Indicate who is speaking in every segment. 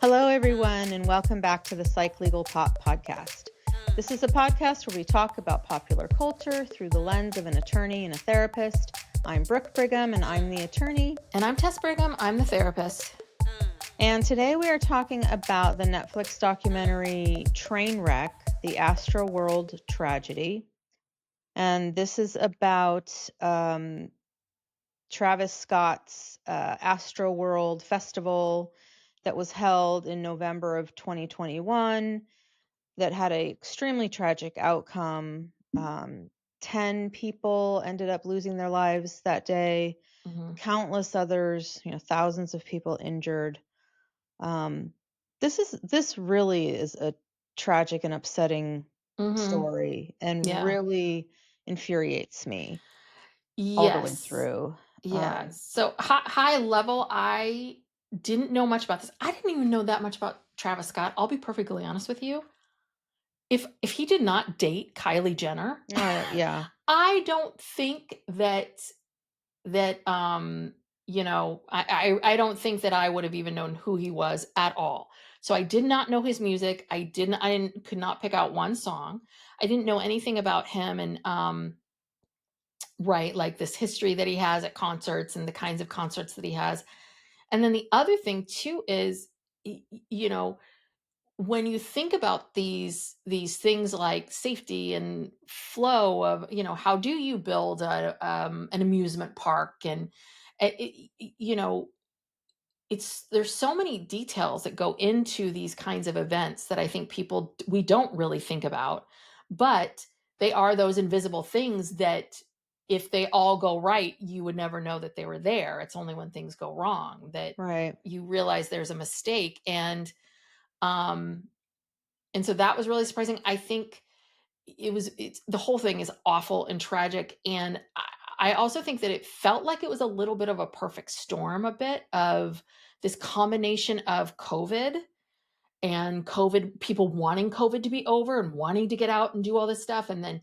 Speaker 1: Hello, everyone, and welcome back to the Psych Legal Pop podcast. This is a podcast where we talk about popular culture through the lens of an attorney and a therapist. I'm Brooke Brigham, and I'm the attorney.
Speaker 2: And I'm Tess Brigham. I'm the therapist.
Speaker 1: And today we are talking about the Netflix documentary Trainwreck, the Astroworld tragedy. And this is about Travis Scott's Astroworld festival that was held in November of 2021 that had an extremely tragic outcome. 10 people ended up losing their lives that day. Countless others, thousands of people injured. This really is a tragic and upsetting story, and really infuriates me all the way through.
Speaker 2: Yeah. So high level, I didn't know much about this. I didn't even know that much about Travis Scott. I'll be perfectly honest with you. If he did not date Kylie Jenner,
Speaker 1: yeah,
Speaker 2: I don't think that I don't think that I would have even known who he was at all. So I did not know his music. I could not pick out one song. I didn't know anything about him and right, like this history that he has at concerts and the kinds of concerts that he has. And then the other thing too is, when you think about these things like safety and flow of, how do you build an amusement park, and there's so many details that go into these kinds of events that I think we don't really think about, but they are those invisible things that if they all go right, you would never know that they were there. It's only when things go wrong that you realize there's a mistake. And so that was really surprising. I think the whole thing is awful and tragic. And I also think that it felt like it was a little bit of a perfect storm, a bit of this combination of COVID and people wanting COVID to be over and wanting to get out and do all this stuff. And then,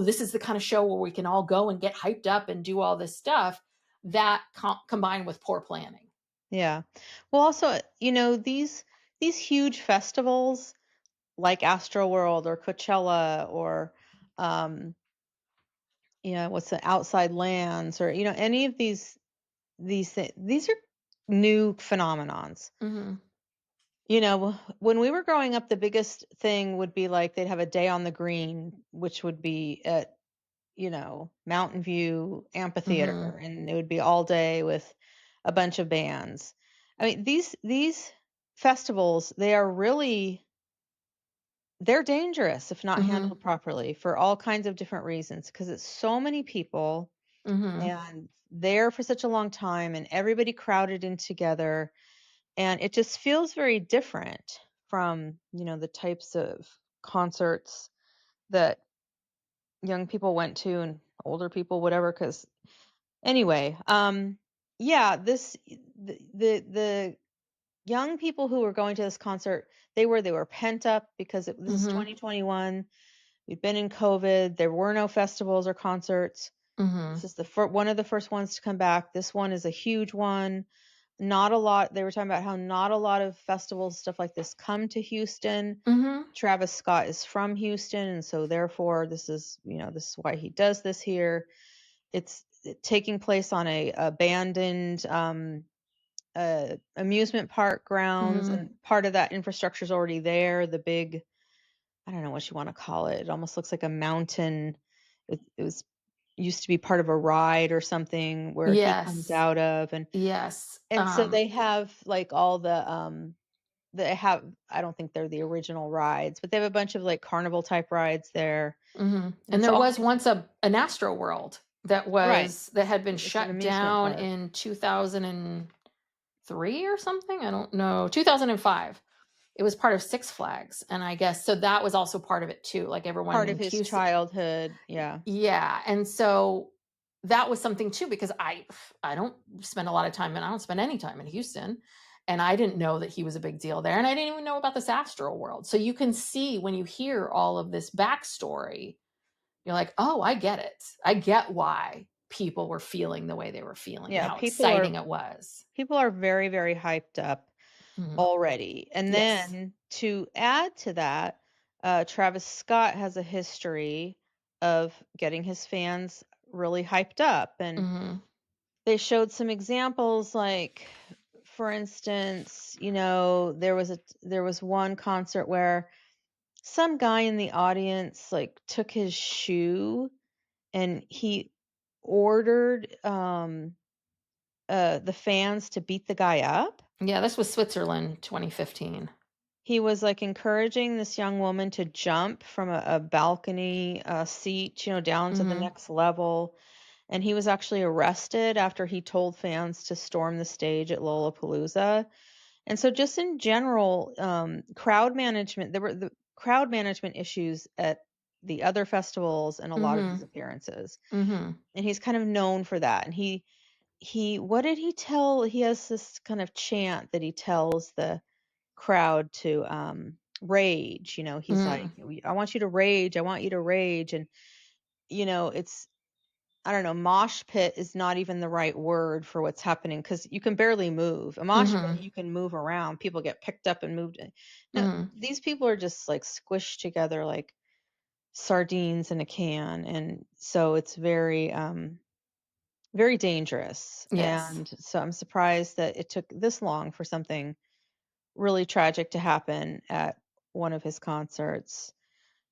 Speaker 2: this is the kind of show where we can all go and get hyped up and do all this stuff, that combined with poor planning.
Speaker 1: Yeah. Well, also, these huge festivals like Astroworld or Coachella or, what's the Outside Lands or, any of these are new phenomenons. When we were growing up, the biggest thing would be like they'd have a day on the green, which would be at, Mountain View Amphitheater, and it would be all day with a bunch of bands. I mean, these festivals, they're dangerous if not handled properly for all kinds of different reasons, because it's so many people and there for such a long time and everybody crowded in together. And it just feels very different from, the types of concerts that young people went to and older people, whatever. Because anyway, the young people who were going to this concert, they were pent up because this is 2021. We've been in COVID. There were no festivals or concerts. This is one of the first ones to come back. This one is a huge one. Not a lot. They were talking about how not a lot of festivals, stuff like this, come to Houston. Travis Scott is from Houston, and so therefore this is why he does this here. It's taking place on a abandoned amusement park grounds, and part of that infrastructure is already there. The big, I don't know what you want to call it. It almost looks like a mountain. It was used to be part of a ride or something where he comes out of, and so they have like all the I don't think they're the original rides, but they have a bunch of like carnival type rides there.
Speaker 2: And there was once an Astroworld that had been shut down in 2003 or something. I don't know, 2005. It was part of Six Flags, and I guess so that was also part of it too. Like everyone
Speaker 1: part of his childhood,
Speaker 2: yeah, and so that was something too, because I don't spend a lot of time, and I don't spend any time in Houston, and I didn't know that he was a big deal there, and I didn't even know about this Astroworld. So you can see when you hear all of this backstory, you're like, oh, I get it. I get why people were feeling the way they were feeling, and how exciting it was.
Speaker 1: People are very, very hyped up.
Speaker 2: Mhm.
Speaker 1: already. And
Speaker 2: Yes.
Speaker 1: then to add to that, Travis Scott has a history of getting his fans really hyped up. And
Speaker 2: Mhm.
Speaker 1: they showed some examples like, for instance, there was one concert where some guy in the audience like took his shoe and he ordered the fans to beat the guy up.
Speaker 2: Yeah, this was Switzerland, 2015.
Speaker 1: He was like encouraging this young woman to jump from a balcony seat, down to the
Speaker 2: Mhm.
Speaker 1: next level. And he was actually arrested after he told fans to storm the stage at Lollapalooza. And so, just in general, crowd management, there were the crowd management issues at the other festivals and a lot of these
Speaker 2: Mhm.
Speaker 1: appearances.
Speaker 2: Mhm.
Speaker 1: And he's kind of known for that. And what did he tell? He has this kind of chant that he tells the crowd to rage. He's like,
Speaker 2: Mm.
Speaker 1: I want you to rage. I want you to rage. And, it's, I don't know, mosh pit is not even the right word for what's happening because you can barely move. A mosh pit,
Speaker 2: Mhm.
Speaker 1: you can move around. People get picked up and moved. No,
Speaker 2: Mhm.
Speaker 1: these people are just like squished together like sardines in a can. And so it's very, very dangerous.
Speaker 2: Yes.
Speaker 1: And so I'm surprised that it took this long for something really tragic to happen at one of his concerts.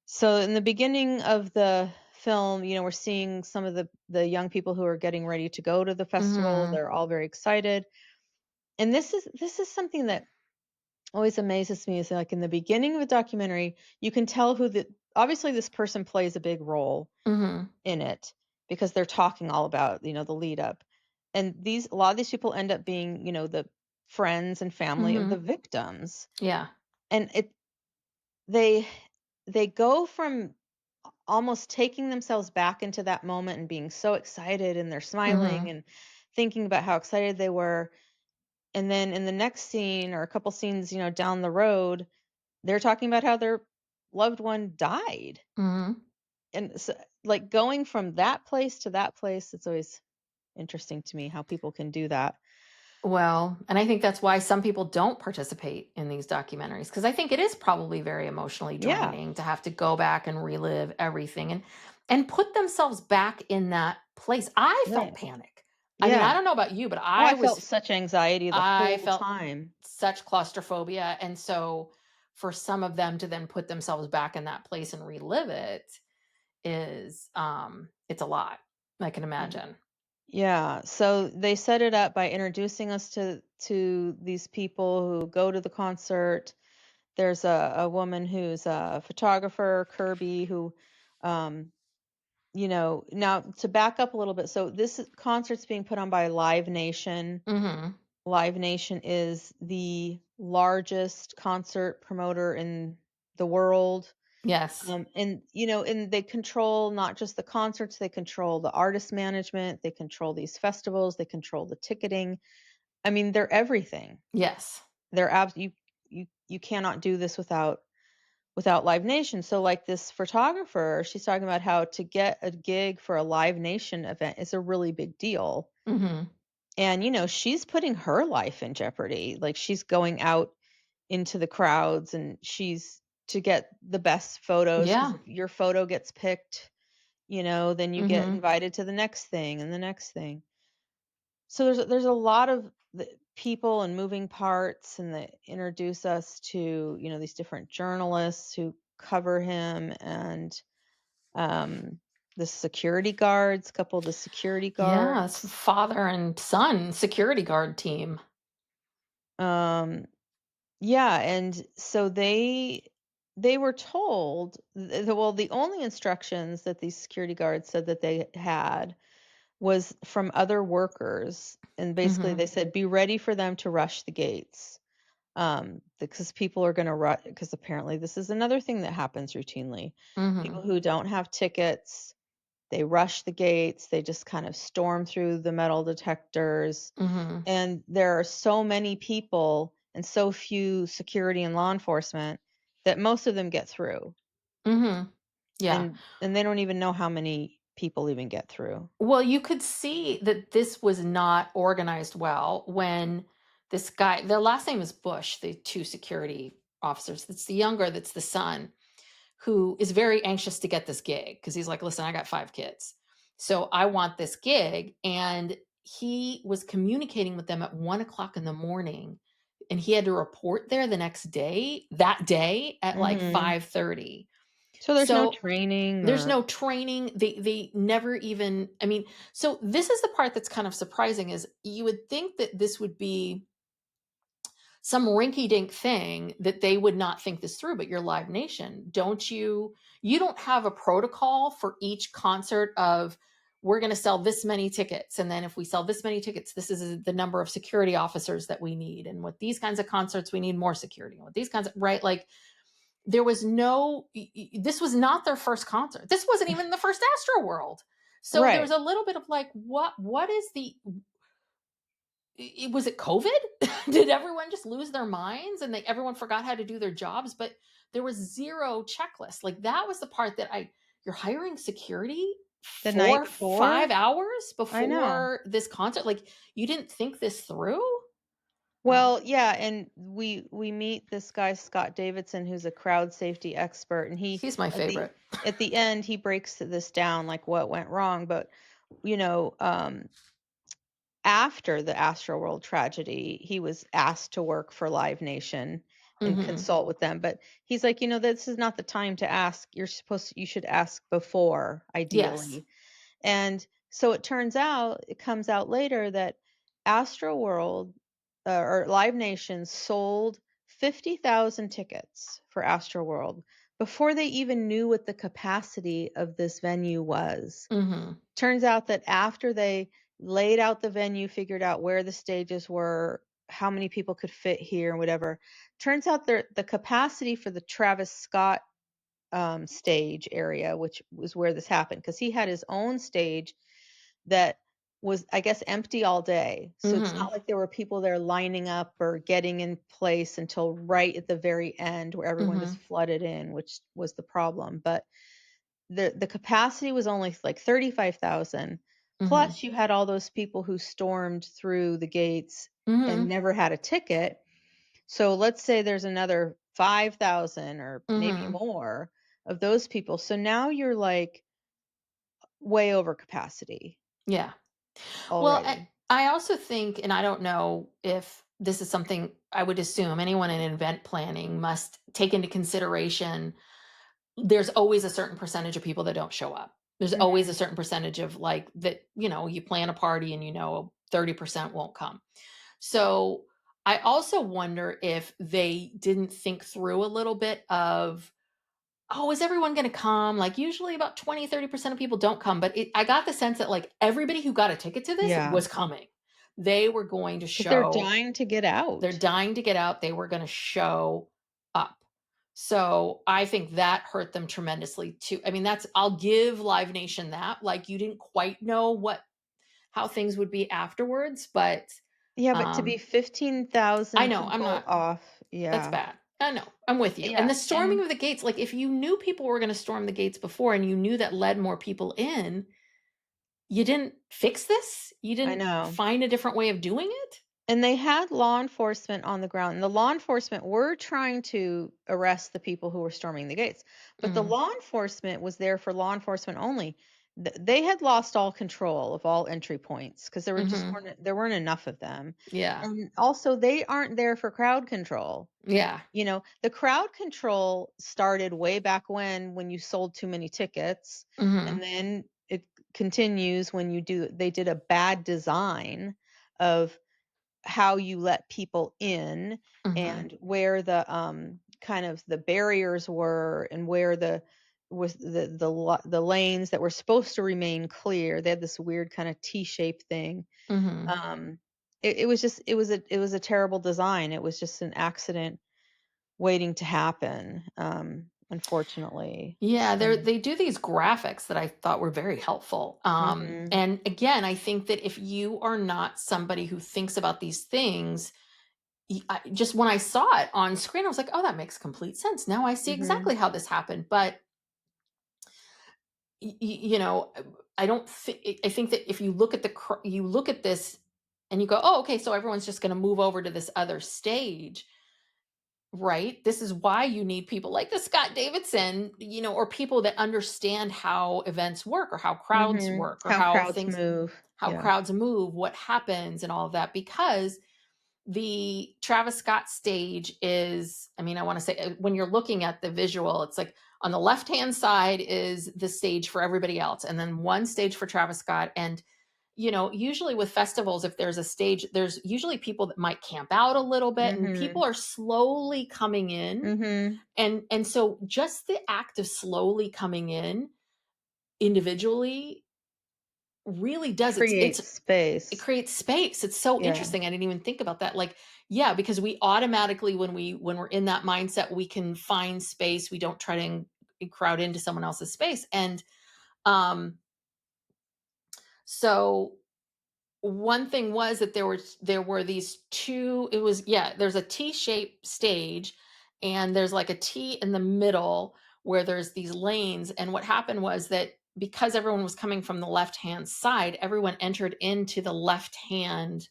Speaker 1: So in the beginning of the film, we're seeing some of the young people who are getting ready to go to the festival.
Speaker 2: Mhm.
Speaker 1: They're all very excited. And this is something that always amazes me is like in the beginning of a documentary, you can tell who the obviously this person plays a big role
Speaker 2: Mhm.
Speaker 1: in it because they're talking all about, the lead up. And a lot of these people end up being, the friends and family of the
Speaker 2: Mhm.
Speaker 1: victims.
Speaker 2: Yeah.
Speaker 1: And they they go from almost taking themselves back into that moment and being so excited and they're smiling
Speaker 2: Mhm.
Speaker 1: and thinking about how excited they were. And then in the next scene or a couple scenes, down the road, they're talking about how their loved one died.
Speaker 2: Mhm.
Speaker 1: And so, like going from that place to that place, it's always interesting to me how people can do that.
Speaker 2: Well, and I think that's why some people don't participate in these documentaries because I think it is probably very emotionally
Speaker 1: Yeah.
Speaker 2: draining to have to go back and relive everything and put themselves back in that place. I felt
Speaker 1: Right.
Speaker 2: panic. I mean,
Speaker 1: Yeah.
Speaker 2: I don't know about you, but
Speaker 1: Oh, I felt such anxiety the
Speaker 2: I
Speaker 1: whole
Speaker 2: felt
Speaker 1: time.
Speaker 2: such claustrophobia, and so for some of them to then put themselves back in that place and relive it is, it's a lot, I can imagine.
Speaker 1: Yeah, so they set it up by introducing us to these people who go to the concert. There's a woman who's a photographer, Kirby, who, um, now to back up a little bit. So concert's being put on by Live Nation.
Speaker 2: Mhm.
Speaker 1: Live Nation is the largest concert promoter in the world.
Speaker 2: Yes.
Speaker 1: And they control not just the concerts, they control the artist management, they control these festivals, they control the ticketing. I mean, they're everything.
Speaker 2: Yes.
Speaker 1: You cannot do this without Live Nation. So like this photographer, she's talking about how to get a gig for a Live Nation event is a really big deal.
Speaker 2: Mhm.
Speaker 1: And she's putting her life in jeopardy. Like she's going out into the crowds and she's to get the best photos because
Speaker 2: Yeah.
Speaker 1: if your photo gets picked, then you get
Speaker 2: Mhm.
Speaker 1: invited to the next thing and the next thing. So there's a lot of people and moving parts, and that introduce us to these different journalists who cover him, and the security guards, couple of the security
Speaker 2: Yeah, it's
Speaker 1: guards.
Speaker 2: father and son security guard team.
Speaker 1: Um, yeah, and so they were told, well, the only instructions that these security guards said that they had was from other workers, and basically
Speaker 2: Mhm.
Speaker 1: they said, "Be ready for them to rush the gates." Because people are gonna rush, because apparently this is another thing that happens routinely. People
Speaker 2: Mhm.
Speaker 1: who don't have tickets, they rush the gates, they just kind of storm through the metal detectors,
Speaker 2: Mhm.
Speaker 1: and there are so many people and so few security and law enforcement that most of them get through,
Speaker 2: Mhm. Yeah.
Speaker 1: and they don't even know how many people even get through.
Speaker 2: Well, you could see that this was not organized well when this guy, the last name is Bush, the two security officers. That's the younger, that's the son, who is very anxious to get this gig because he's like, listen, I got 5 kids. So I want this gig. And he was communicating with them at 1 o'clock in the morning. And he had to report there the next day, that day at like
Speaker 1: Mhm.
Speaker 2: 5:30.
Speaker 1: So there's no
Speaker 2: So
Speaker 1: training
Speaker 2: there's
Speaker 1: or
Speaker 2: no training. They never even, I mean, so this is the part that's kind of surprising is you would think that this would be some rinky dink thing that they would not think this through, but you're Live Nation. You don't have a protocol for each concert of we're going to sell this many tickets. And then if we sell this many tickets, this is the number of security officers that we need. And with these kinds of concerts, we need more security. And with these kinds of, right? Like there was no, this was not their first concert. This wasn't even the first Astroworld. So there was
Speaker 1: right.
Speaker 2: a little bit of like, what is the, was it COVID? Did everyone just lose their minds and everyone forgot how to do their jobs? But there was zero checklist. Like that was the part that you're hiring security
Speaker 1: The night
Speaker 2: 5
Speaker 1: before?
Speaker 2: hours
Speaker 1: I know.
Speaker 2: before this concert. Like you didn't think this through? Um,
Speaker 1: Well, yeah, and we meet this guy Scott Davidson who's a crowd safety expert, and he
Speaker 2: he's my
Speaker 1: at the
Speaker 2: favorite.
Speaker 1: at the end he breaks this down like what went wrong, but you know, after the Astroworld tragedy, he was asked to work for Live Nation and
Speaker 2: Hmm.
Speaker 1: consult with them, but he's like, this is not the time to ask. You should ask before,
Speaker 2: Yes.
Speaker 1: ideally. And so it comes out later that Astroworld or Live Nation sold 50,000 tickets for Astroworld before they even knew what the capacity of this venue was.
Speaker 2: Hmm.
Speaker 1: Turns out that after they laid out the venue, figured out where the stages were, how many people could fit here and whatever, turns out the capacity for the Travis Scott stage area, which was where this happened, because he had his own stage that was, I guess, empty all day. So it's
Speaker 2: Hmm.
Speaker 1: not like there were people there lining up or getting in place until right at the very end where everyone just
Speaker 2: Hmm.
Speaker 1: flooded in, which was the problem. But the capacity was only like 35,000.
Speaker 2: Hmm.
Speaker 1: Plus you had all those people who stormed through the gates and
Speaker 2: Hmm.
Speaker 1: never had a ticket. So let's say there's another 5,000 or maybe
Speaker 2: Hmm.
Speaker 1: more of those people. So now you're like way over capacity
Speaker 2: Yeah. Well,
Speaker 1: already.
Speaker 2: I also think, and I don't know if this is something I would assume anyone in event planning must take into consideration. There's always a certain percentage of people that don't show up. There's always a
Speaker 1: Mhm.
Speaker 2: certain percentage of like that, you plan a party and 30% won't come. So I also wonder if they didn't think through a little bit of, oh, is everyone going to come? Like usually about 20-30% of people don't come, but I got the sense that like everybody who got a ticket to this
Speaker 1: Yeah,
Speaker 2: was coming. They were going to
Speaker 1: because 'cause they're
Speaker 2: show,
Speaker 1: dying to get
Speaker 2: they're
Speaker 1: out.
Speaker 2: dying to get out. They were going to show up. So I think that hurt them tremendously too. I mean, I'll give Live Nation that. Like you didn't quite know how things would be afterwards, but
Speaker 1: Yeah, but to be
Speaker 2: um
Speaker 1: 15,000
Speaker 2: I know I'm
Speaker 1: people
Speaker 2: not,
Speaker 1: off,
Speaker 2: that's
Speaker 1: yeah.
Speaker 2: bad. I know. I'm with you. And
Speaker 1: Yeah,
Speaker 2: the storming
Speaker 1: and
Speaker 2: of the gates, like if you knew people were going to storm the gates before and you knew that led more people in, you didn't fix this? You
Speaker 1: I
Speaker 2: didn't
Speaker 1: know.
Speaker 2: find a different way of doing it?
Speaker 1: And they had law enforcement on the ground, and the law enforcement were trying to arrest the people who were storming the gates, but the
Speaker 2: Mhm.
Speaker 1: law enforcement was there for law enforcement only. They had lost all control of all entry points because
Speaker 2: Mhm.
Speaker 1: there weren't enough of them,
Speaker 2: Yeah.
Speaker 1: and also they aren't there for crowd control.
Speaker 2: Yeah.
Speaker 1: The crowd control started way back when you sold too many tickets, and
Speaker 2: Mhm.
Speaker 1: then it continues when they did a bad design of how you let people in
Speaker 2: Mhm.
Speaker 1: and where the kind of the barriers were and where the lanes that were supposed to remain clear. They had this weird kind of T-shaped thing.
Speaker 2: Mhm.
Speaker 1: um it was just it was a terrible design. It was just an accident waiting to happen, unfortunately.
Speaker 2: Yeah,
Speaker 1: So
Speaker 2: they do these graphics that I thought were very helpful.
Speaker 1: mhm.
Speaker 2: And again, I think that if you are not somebody who thinks about these things, just when I saw it on screen, I was like, "Oh, that makes complete sense. Now I see
Speaker 1: Mhm.
Speaker 2: exactly how this happened." But I don't think, I think that if you look at you look at this and you go, "Oh, okay, so everyone's just gonna move over to this other stage." Right? This is why you need people like the Scott Davidson, or people that understand how events work or how crowds
Speaker 1: Mhm.
Speaker 2: work or
Speaker 1: How crowds move.
Speaker 2: how
Speaker 1: Yeah.
Speaker 2: crowds move, what happens and all of that, because the Travis Scott stage is, I mean, I want to say, when you're looking at the visual, it's like on the left-hand side is the stage for everybody else, and then one stage for Travis Scott. And usually with festivals, if there's a stage, there's usually people that might camp out a little bit, and people
Speaker 1: Mhm.
Speaker 2: are slowly coming in.
Speaker 1: Mhm.
Speaker 2: And so just the act of slowly coming in individually really does,
Speaker 1: Creates
Speaker 2: it
Speaker 1: space.
Speaker 2: creates space. It's so
Speaker 1: Yeah.
Speaker 2: interesting. I didn't even think about that. Like, yeah, because we automatically, when we're in that mindset, we can find space. We don't try to crowd into someone else's space. And um so one thing was that there were these two, it was, yeah, there's a T-shaped stage, and there's like a T in the middle where there's these lanes. And what happened was that because everyone was coming from the left hand side, everyone entered into the left hand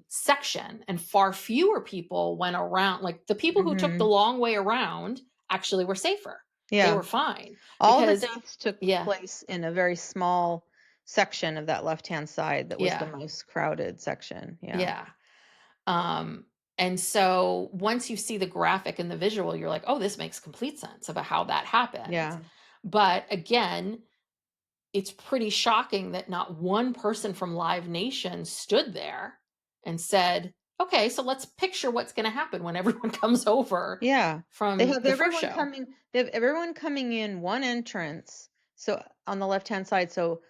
Speaker 2: section, and far fewer people went around. Like, the people who took the
Speaker 1: Mhm.
Speaker 2: long way around actually were safer. They
Speaker 1: Yeah.
Speaker 2: were fine
Speaker 1: All the
Speaker 2: because,
Speaker 1: deaths took
Speaker 2: yeah,
Speaker 1: place in a very small section of that left-hand side that was the
Speaker 2: yeah,
Speaker 1: most crowded section. Yeah.
Speaker 2: yeah. Um, and so once you see the graphic and the visual, you're like, oh, this makes complete sense about how that happened.
Speaker 1: Yeah.
Speaker 2: But again, it's pretty shocking that not one person from Live Nation stood there and said, okay, so let's picture what's going to happen when everyone comes over
Speaker 1: Yeah. They
Speaker 2: from
Speaker 1: have
Speaker 2: the first show.
Speaker 1: everyone coming in one entrance, so on the left-hand side, so,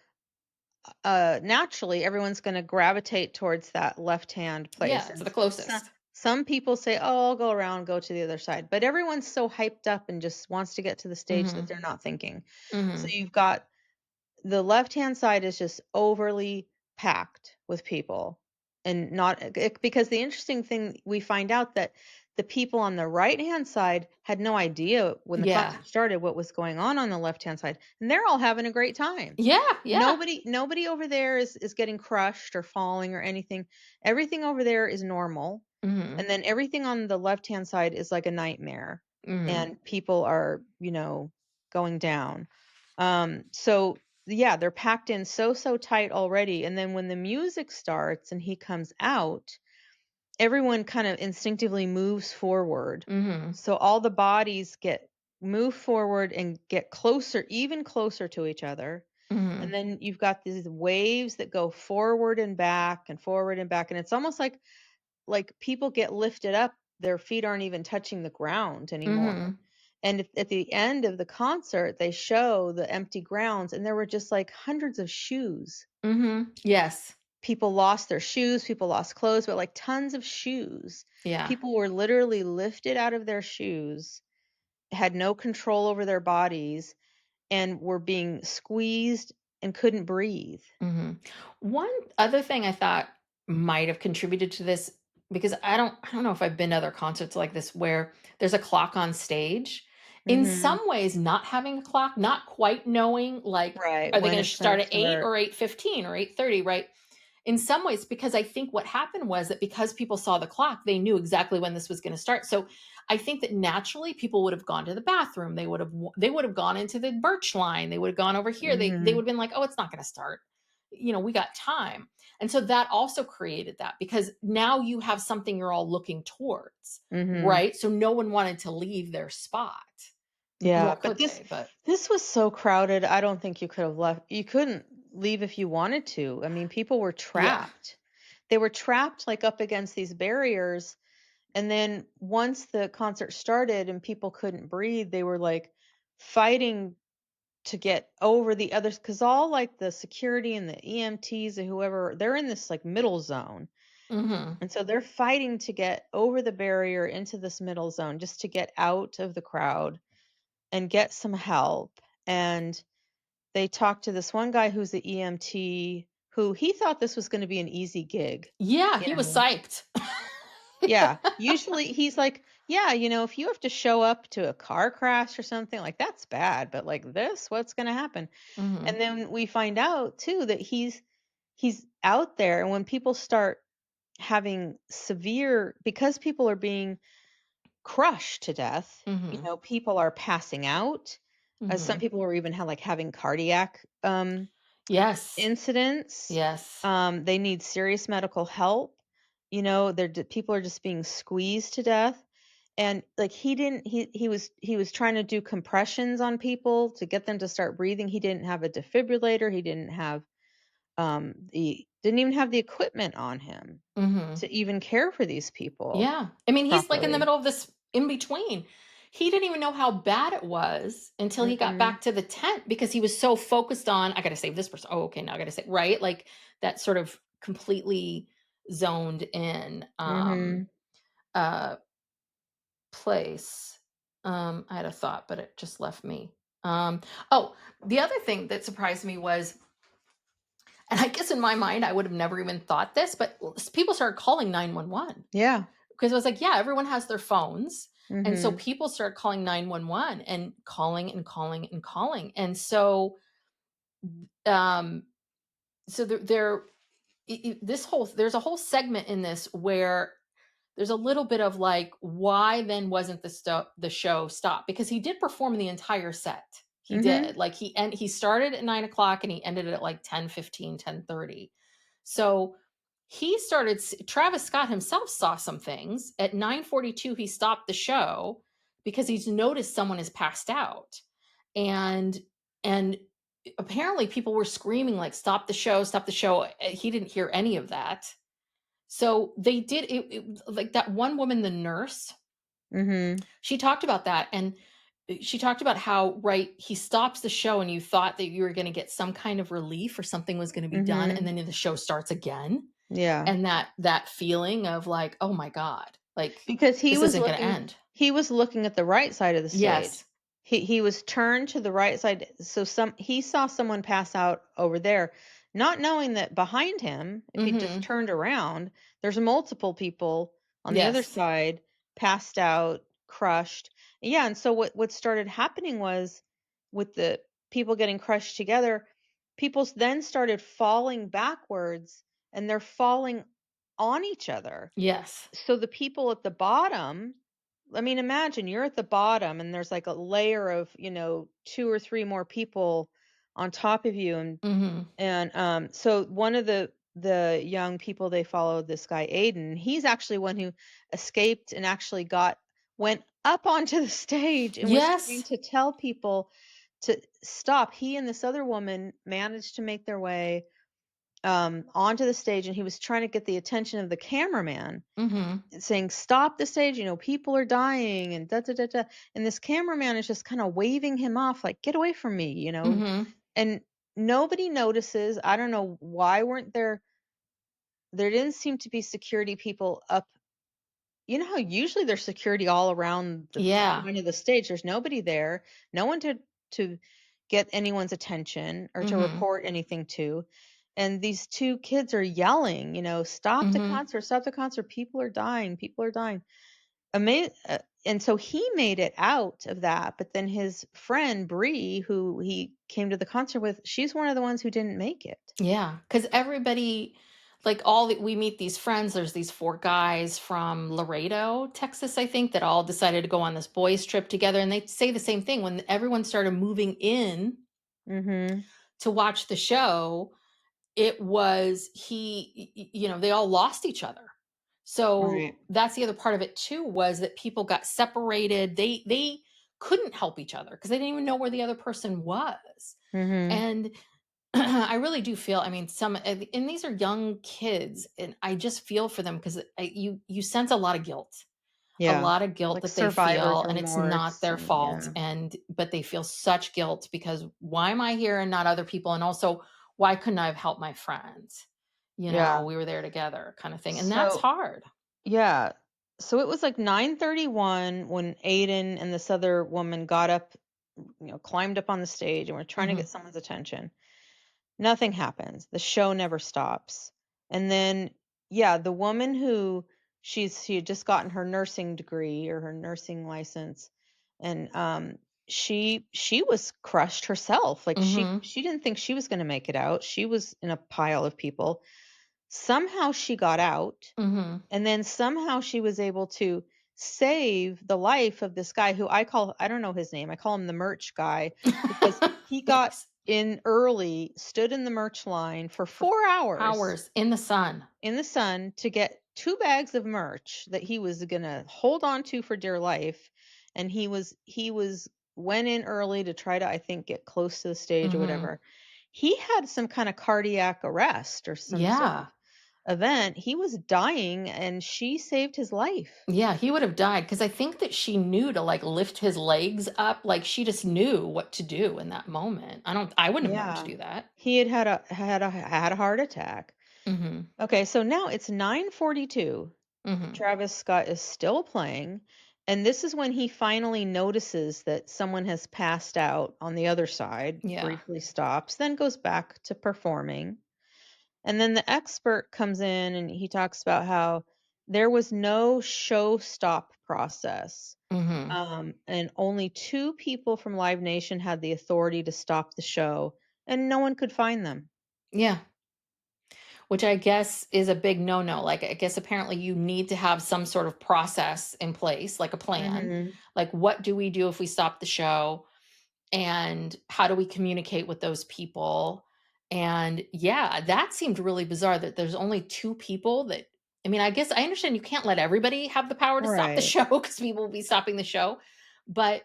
Speaker 1: naturally, everyone's gonna gravitate towards that left-hand place,
Speaker 2: Yeah, to
Speaker 1: and
Speaker 2: the
Speaker 1: so
Speaker 2: closest.
Speaker 1: some people say, "Oh, I'll go around, go to the other side," but everyone's so hyped up and just wants to get to the stage that
Speaker 2: Hmm.
Speaker 1: they're not thinking. So
Speaker 2: Hmm.
Speaker 1: you've got the left-hand side is just overly packed with people, and not because the interesting thing, we find out that the people on the right-hand side had no idea when the
Speaker 2: Yeah.
Speaker 1: concert started what was going on the left-hand side, and they're all having a great time.
Speaker 2: Yeah. Yeah.
Speaker 1: Nobody over there is getting crushed or falling or anything. Everything over there is normal,
Speaker 2: Hmm.
Speaker 1: and then everything on the left-hand side is like a nightmare,
Speaker 2: Hmm.
Speaker 1: and people are, going down. So yeah, they're packed in so tight already, and then when the music starts and he comes out, everyone kind of instinctively moves forward.
Speaker 2: Hmm.
Speaker 1: So all the bodies get move forward and get closer, even closer to each other. And
Speaker 2: Hmm.
Speaker 1: then you've got these waves that go forward and back and forward and back, and it's almost like people get lifted up, their feet aren't even touching the ground anymore.
Speaker 2: Hmm.
Speaker 1: And at the end of the concert, they show the empty grounds, and there were just like hundreds of shoes.
Speaker 2: Hmm. Yes.
Speaker 1: People lost their shoes, people lost clothes, but like tons of shoes.
Speaker 2: Yeah.
Speaker 1: People were literally lifted out of their shoes, had no control over their bodies, and were being squeezed and couldn't breathe.
Speaker 2: Mhm. One other thing I thought might have contributed to this, because I don't know if I've been to other concerts like this where there's a clock on stage. In
Speaker 1: Mhm.
Speaker 2: some ways, not having a clock, not quite knowing, like,
Speaker 1: Right,
Speaker 2: are they
Speaker 1: when
Speaker 2: gonna
Speaker 1: it's gonna
Speaker 2: start at 8
Speaker 1: start.
Speaker 2: or 8:15 or 8:30, right? In some ways, because I think what happened was that because people saw the clock, they knew exactly when this was going to start. So I think that naturally people would have gone to the bathroom. They would have gone into the birch line. They would have gone over here. They would
Speaker 1: Mhm.
Speaker 2: have been like, "Oh, it's not going to start. We got time." And so that also created that, because now you have something you're all looking towards,
Speaker 1: Mhm.
Speaker 2: right? So no one wanted to leave their spot,
Speaker 1: Yeah,
Speaker 2: nor
Speaker 1: but
Speaker 2: could
Speaker 1: this
Speaker 2: they. But
Speaker 1: this was so crowded, I don't think you could have left. You couldn't leave if you wanted to. I mean, people were
Speaker 2: yeah.
Speaker 1: trapped. They were trapped, like, up against these barriers, and then once the concert started and people couldn't breathe, they were, like, fighting to get over the others, because all, like, the security and the EMTs and whoever, they're in this, like, middle zone,
Speaker 2: Mhm.
Speaker 1: and so they're fighting to get over the barrier into this middle zone just to get out of the crowd and get some help. And they talked to this one guy who's the EMT, who he thought this was going to be an easy gig.
Speaker 2: Yeah,
Speaker 1: You
Speaker 2: he was
Speaker 1: know,
Speaker 2: psyched.
Speaker 1: yeah. Usually he's like, yeah, if you have to show up to a car crash or something, like that's bad. But like this, what's going to happen?
Speaker 2: Mhm.
Speaker 1: And then we find out too that he's out there, and when people start having severe, because people are being crushed to death,
Speaker 2: Mhm.
Speaker 1: people are passing out. Some
Speaker 2: Mhm.
Speaker 1: people are even like having cardiac
Speaker 2: Yes.
Speaker 1: incidents.
Speaker 2: Yes.
Speaker 1: They need serious medical help. People are just being squeezed to death. And like he didn't he was trying to do compressions on people to get them to start breathing. He didn't have a defibrillator. He didn't have the didn't even have the equipment on him
Speaker 2: Mhm.
Speaker 1: to even care for these people
Speaker 2: Yeah. I mean, he's like in the
Speaker 1: properly.
Speaker 2: middle of this in between. He didn't even know how bad it was until he got
Speaker 1: Mhm.
Speaker 2: back to the tent because he was so focused on, I got to save this person. Oh, okay. Now I got to save, right? Like that sort of completely zoned in
Speaker 1: Mhm.
Speaker 2: uh, place. I had a thought, but it just left me. Um, oh, the other thing that surprised me was, and I guess in my mind, I would have never even thought this, but people started calling 911
Speaker 1: Yeah.
Speaker 2: because I was like, yeah, everyone has their phones. And so
Speaker 1: Mhm.
Speaker 2: people start calling 911 and calling and calling and calling. And so, um, so this whole, there's a whole segment in this where there's a little bit of like, why then wasn't the show stopped? Because he did perform the entire set. He
Speaker 1: Mhm.
Speaker 2: did like he started at 9 o'clock and he ended at like 10:15, 10:30. So Travis Scott himself saw some things at 9:42. He stopped the show because he's noticed someone has passed out. And apparently people were screaming like, stop the show, stop the show. He didn't hear any of that. So they did like that one woman, the nurse,
Speaker 1: Mhm.
Speaker 2: she talked about that. And she talked about how, right, he stops the show and you thought that you were going to get some kind of relief or something was going to be done. And
Speaker 1: Mhm.
Speaker 2: then the show starts again.
Speaker 1: Yeah.
Speaker 2: And that feeling of like, oh my God, like
Speaker 1: Because
Speaker 2: this isn't going to end.
Speaker 1: he was looking at the right side of the stage.
Speaker 2: Yes.
Speaker 1: He was turned to the right side, so he saw someone pass out over there, not knowing that behind him, if he just
Speaker 2: Hmm.
Speaker 1: turned around, there's multiple people on the other
Speaker 2: Yes.
Speaker 1: side passed out, crushed. Yeah, and so what started happening was, with the people getting crushed together, then started falling backwards, and they're falling on each other.
Speaker 2: Yes.
Speaker 1: So the people at the bottom, I mean, imagine you're at the bottom and there's like a layer of, two or three more people on top of you.
Speaker 2: Hmm.
Speaker 1: So one of the young people they followed, this guy Aiden, he's actually one who escaped and actually went up onto the stage and was trying
Speaker 2: Yes.
Speaker 1: to tell people to stop. He and this other woman managed to make their way onto the stage, and he was trying to get the attention of the cameraman,
Speaker 2: Hmm.
Speaker 1: saying, "Stop the stage, people are dying," and da da da da. And this cameraman is just kind of waving him off, like, "Get away from me."
Speaker 2: Hmm.
Speaker 1: And nobody notices. I don't know why weren't there. There didn't seem to be security people up. You know how usually there's security all around the
Speaker 2: Yeah.
Speaker 1: front of the stage. There's nobody there. No one to get anyone's attention or to
Speaker 2: Hmm.
Speaker 1: report anything to. And these two kids are yelling, "Stop the
Speaker 2: Hmm.
Speaker 1: concert! Stop the concert! People are dying! People are dying!" And so he made it out of that, but then his friend Bree, who he came to the concert with, she's one of the ones who didn't make it.
Speaker 2: Yeah, because everybody, like all that we meet these friends, there's these four guys from Laredo, Texas, I think, that all decided to go on this boys' trip together. And they say the same thing when everyone started moving in
Speaker 1: Mhm.
Speaker 2: to watch the show. It was they all lost each other. So
Speaker 1: Right.
Speaker 2: that's the other part of it too, was that people got separated. They couldn't help each other because they didn't even know where the other person was.
Speaker 1: Mhm.
Speaker 2: And I really do feel, I mean, and these are young kids, and I just feel for them because you sense a
Speaker 1: Yeah.
Speaker 2: lot of guilt
Speaker 1: Like
Speaker 2: that they
Speaker 1: survivor's
Speaker 2: feel, and it's not
Speaker 1: remorse,
Speaker 2: their
Speaker 1: and
Speaker 2: fault,
Speaker 1: yeah.
Speaker 2: but they feel such guilt because why am I here and not other people? And also, why couldn't I have helped my friends?
Speaker 1: Yeah.
Speaker 2: We were there together, kind of thing, and that's
Speaker 1: So,
Speaker 2: hard.
Speaker 1: yeah. So it was like 9:31 when Aiden and this other woman got up, climbed up on the stage and were trying to
Speaker 2: Hmm.
Speaker 1: get someone's attention. Nothing happens. The show never stops. And then, yeah, the woman who she had just gotten her nursing degree or her nursing license, and she was crushed herself. Like,
Speaker 2: Mhm.
Speaker 1: she didn't think she was gonna make it out. She was in a pile of people. Somehow she got out,
Speaker 2: Mhm.
Speaker 1: and then somehow she was able to save the life of this guy who I don't know his name. I call him the merch guy because he got
Speaker 2: Yes.
Speaker 1: in early, stood in the merch line for
Speaker 2: For
Speaker 1: 4 hours
Speaker 2: hours in the sun.
Speaker 1: in the sun to get 2 bags of merch that he was gonna hold on to for dear life, and he was went in early to try to, I think, get close to the stage or
Speaker 2: Mhm.
Speaker 1: whatever. He had some kinda cardiac arrest or some sort of
Speaker 2: Yeah.
Speaker 1: event. He was dying, and she saved his life.
Speaker 2: Yeah, he would have died because I think that she knew to, like, lift his legs up, like, she just knew what to do in that moment. I wouldn't have known to
Speaker 1: Yeah.
Speaker 2: do that.
Speaker 1: He had a heart attack.
Speaker 2: Mhm.
Speaker 1: Okay, so now it's 9:42.
Speaker 2: Mhm.
Speaker 1: Travis Scott is still playing, and this is when he finally notices that someone has passed out on the other side,
Speaker 2: Yeah.
Speaker 1: briefly stops, then goes back to performing. And then the expert comes in and he talks about how there was no show stop process.
Speaker 2: Mhm.
Speaker 1: And only 2 people from Live Nation had the authority to stop the show, and no one could find them.
Speaker 2: Yeah. Which I guess is a big no-no. Like, I guess apparently you need to have some sort of process in place, like a plan.
Speaker 1: Mhm.
Speaker 2: Like, what do we do if we stop the show? And how do we communicate with those people? And yeah, that seemed really bizarre that there's only 2 people that I mean, I guess I understand you can't let everybody have the power to stop the
Speaker 1: Right.
Speaker 2: show because people will be stopping the show, but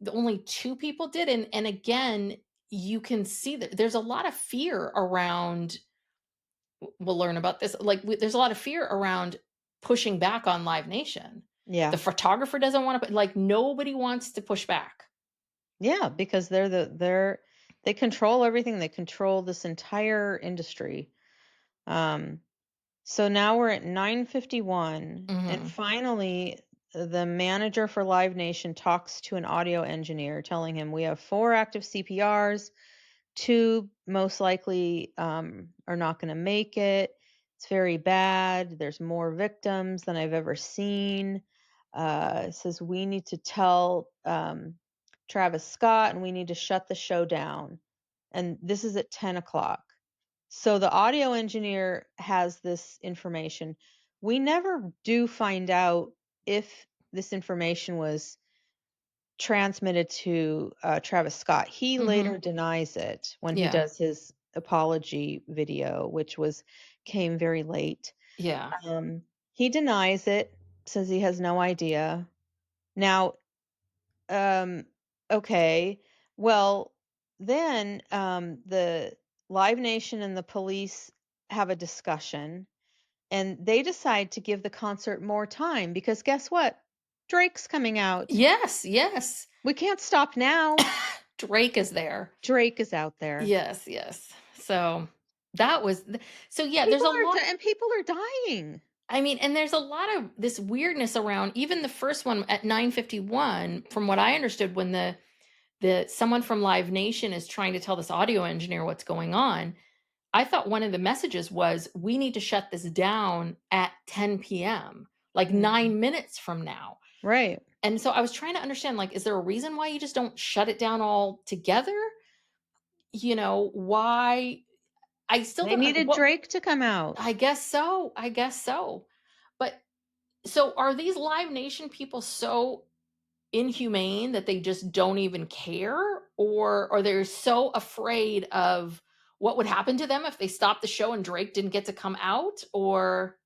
Speaker 2: the only 2 people did, and again, you can see that there's a lot of fear around we'll learn about this, like, there's a lot of fear around pushing back on Live Nation. The
Speaker 1: Yeah.
Speaker 2: photographer doesn't wanna like, nobody wants to push back.
Speaker 1: Yeah, because they control everything. They control this entire industry. Um, so now we're at 9:51, and
Speaker 2: Mhm.
Speaker 1: finally the manager for Live Nation talks to an audio engineer telling him we have 4 active CPRs. 2 most likely, are not gonna make it. It's very bad. There's more victims than I've ever seen. It says, "We need to tell, Travis Scott, and we need to shut the show down." And this is at 10 o'clock. So the audio engineer has this information. We never do find out if this information was transmitted to, Travis Scott. He later
Speaker 2: Mhm.
Speaker 1: denies it when he
Speaker 2: Yeah.
Speaker 1: does his apology video, which was came very late.
Speaker 2: Yeah.
Speaker 1: Um, he denies it, says he has no idea. Now, um, okay, well, then, the Live Nation and the police have a discussion, and they decide to give the concert more time because guess what? Drake's coming out.
Speaker 2: Yes, yes.
Speaker 1: We can't stop now.
Speaker 2: Drake is there.
Speaker 1: Drake is out there.
Speaker 2: Yes, yes. So, that was so yeah, there's a lot
Speaker 1: People are dying.
Speaker 2: I mean, and there's a lot of this weirdness around even the first one at 9:51 from what I understood when the someone from Live Nation is trying to tell this audio engineer what's going on. I thought one of the messages was, "We need to shut this down at 10 PM, like
Speaker 1: Mhm.
Speaker 2: 9 minutes from now."
Speaker 1: Right.
Speaker 2: And so I was trying to understand, like, is there a reason why you just don't shut it down altogether? Why I still
Speaker 1: They
Speaker 2: don't
Speaker 1: needed
Speaker 2: what
Speaker 1: Drake to come out.
Speaker 2: I guess so, I guess so. But so are these Live Nation people so inhumane that they just don't even care? Or are they so afraid of what would happen to them if they stopped the show and Drake didn't get to come out? Or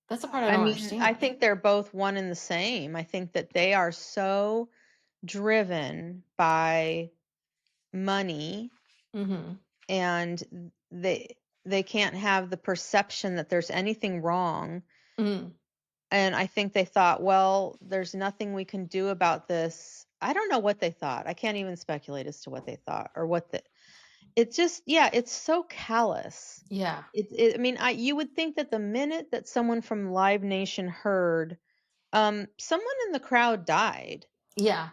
Speaker 2: that's the part I
Speaker 1: I
Speaker 2: don't
Speaker 1: mean, I
Speaker 2: understand.
Speaker 1: think they're both one and the same. I think that they are so driven by money,
Speaker 2: Mhm.
Speaker 1: and they can't have the perception that there's anything wrong.
Speaker 2: Mhm.
Speaker 1: And I think they thought, well, there's nothing we can do about this. I don't know what they thought. I can't even speculate as to what they thought or what the it's just, yeah, it's so callous.
Speaker 2: Yeah.
Speaker 1: I mean, you would think that the minute that someone from Live Nation heard, someone in the crowd died.
Speaker 2: Yeah.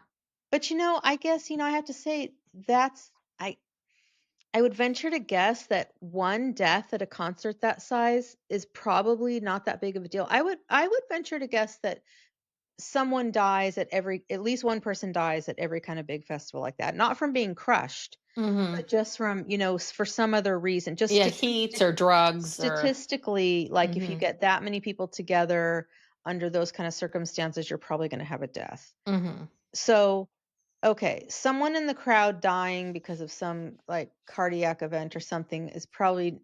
Speaker 1: But, I guess, I have to say that's I I would venture to guess that one death at a concert that size is probably not that big of a deal. I would venture to guess that someone dies at least one person dies at every kind of big festival like that. Not from being crushed,
Speaker 2: Mhm.
Speaker 1: but just from, for some other reason. Just
Speaker 2: Yeah, heat or drugs or
Speaker 1: statistically, like if you
Speaker 2: Mhm.
Speaker 1: get that many people together under those kind of circumstances, you're probably going to have a death.
Speaker 2: Mhm.
Speaker 1: So, okay, someone in the crowd dying because of some like cardiac event or something is probably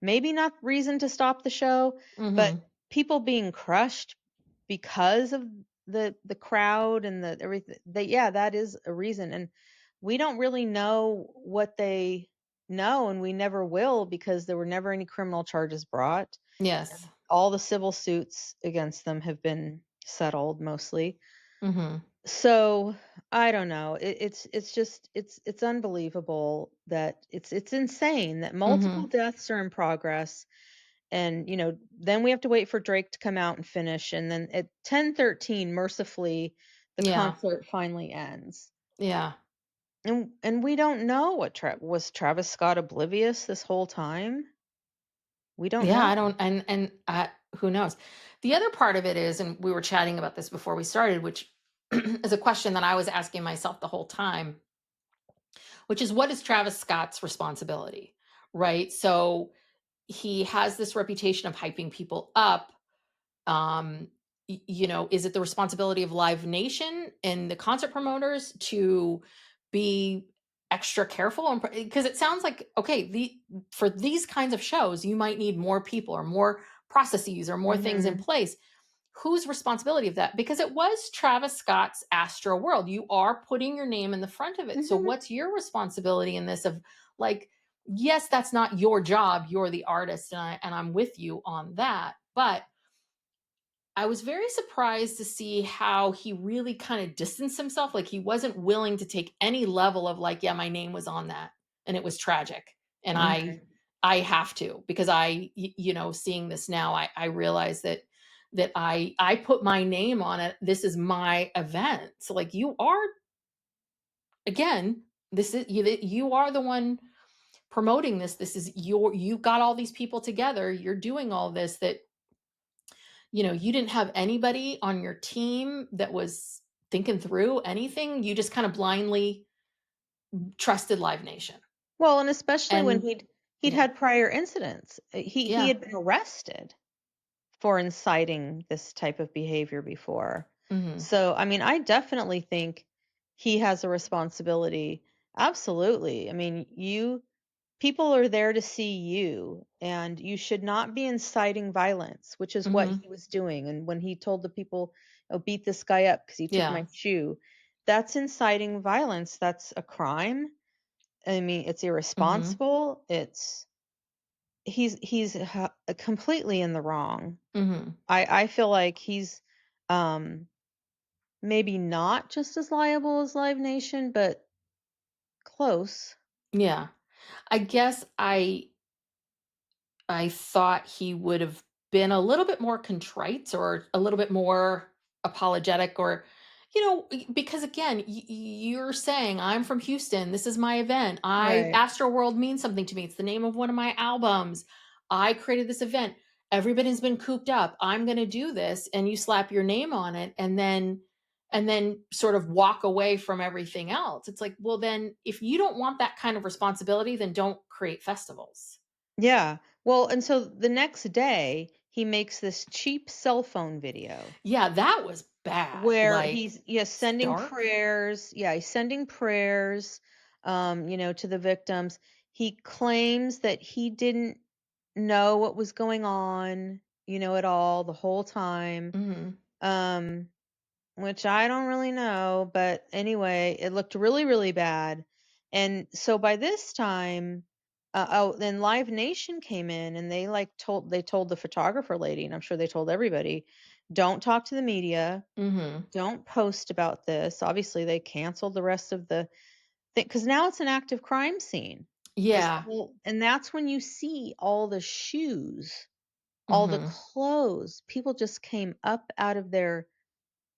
Speaker 1: maybe not reason to stop the show, but
Speaker 2: Mhm.
Speaker 1: people being crushed because of the crowd and the everything, yeah, that is a reason. And we don't really know what they know, and we never will, because there were never any criminal charges brought.
Speaker 2: Yes.
Speaker 1: All the civil suits against them have been settled mostly.
Speaker 2: Mhm.
Speaker 1: So I don't know. It's just it's unbelievable that it's insane that multiple
Speaker 2: Mhm.
Speaker 1: deaths are in progress. And then we have to wait for Drake to come out and finish, and then at 10:13 mercifully the
Speaker 2: Yeah.
Speaker 1: concert finally ends.
Speaker 2: Yeah.
Speaker 1: And we don't know was Travis Scott oblivious this whole time? We don't
Speaker 2: Yeah,
Speaker 1: know.
Speaker 2: I don't who knows? The other part of it is, and we were chatting about this before we started, which is a question that I was asking myself the whole time, which is what is Travis Scott's responsibility? Right? So he has this reputation of hyping people up. um is it the responsibility of Live Nation and the concert promoters to be extra careful? And because it sounds like, okay, for these kinds of shows you might need more people or more processes or more things in
Speaker 1: Mhm.
Speaker 2: place. Whose responsibility of that? Because it was Travis Scott's Astroworld. You are putting your name in the front of it. So
Speaker 1: Mhm.
Speaker 2: what's your responsibility in this? Of like, yes, that's not your job. You're the artist, and I'm with you on that. But I was very surprised to see how he really kind of distanced himself. Like he wasn't willing to take any level of like, yeah, my name was on that and it was tragic. And
Speaker 1: Mhm.
Speaker 2: I have to, because seeing this now, I realize that I put my name on it. This is my event. So like you are, again, this is you are the one promoting this. This is you got all these people together. You're doing all this that you didn't have anybody on your team that was thinking through anything. You just kind of blindly trusted Live Nation.
Speaker 1: Well, and especially when
Speaker 2: And
Speaker 1: he'd
Speaker 2: yeah.
Speaker 1: had prior incidents. He
Speaker 2: Yeah.
Speaker 1: had been arrested for inciting this type of behavior before.
Speaker 2: Mhm.
Speaker 1: So, I mean, I definitely think he has a responsibility. Absolutely. I mean, people are there to see you, and you should not be inciting violence, which is what
Speaker 2: Mhm.
Speaker 1: he was doing. And when he told the people, "Oh, beat this guy up because he took
Speaker 2: Yeah.
Speaker 1: my shoe," that's inciting violence. That's a crime. I mean, it's
Speaker 2: Mhm.
Speaker 1: irresponsible. He's completely in the wrong.
Speaker 2: Mhm.
Speaker 1: I feel like he's um maybe not just as liable as Live Nation, but close.
Speaker 2: Yeah. I guess I thought he would have been a little bit more contrite or a little bit more apologetic, or because again, you're saying I'm from Houston, this is my event,
Speaker 1: Right.
Speaker 2: Astroworld means something to me, it's the name of one of my albums, I created this event, everybody's been cooped up, I'm going to do this, and you slap your name on it, and then sort of walk away from everything else. It's like, well, then if you don't want that kind of responsibility, then don't create festivals.
Speaker 1: Yeah. Well, and so the next day he makes this cheap cell phone video
Speaker 2: Yeah, that was bad,
Speaker 1: where
Speaker 2: like,
Speaker 1: he's, yeah,
Speaker 2: it's
Speaker 1: sending
Speaker 2: dark.
Speaker 1: prayers. Yeah, he's sending prayers to the victims. He claims that he didn't know what was going on, at all the whole time.
Speaker 2: Mhm,
Speaker 1: Um Which I don't really know, but anyway, it looked really, really bad. And so by this time, then Live Nation came in, and they told the photographer lady, and I'm sure they told everybody, don't talk to the media,
Speaker 2: mhm.
Speaker 1: don't post about this. Obviously, they canceled the rest of the thing because now it's an active crime scene.
Speaker 2: Yeah.
Speaker 1: And that's when you see all the shoes, all the
Speaker 2: Mhm.
Speaker 1: clothes. People just came up out of their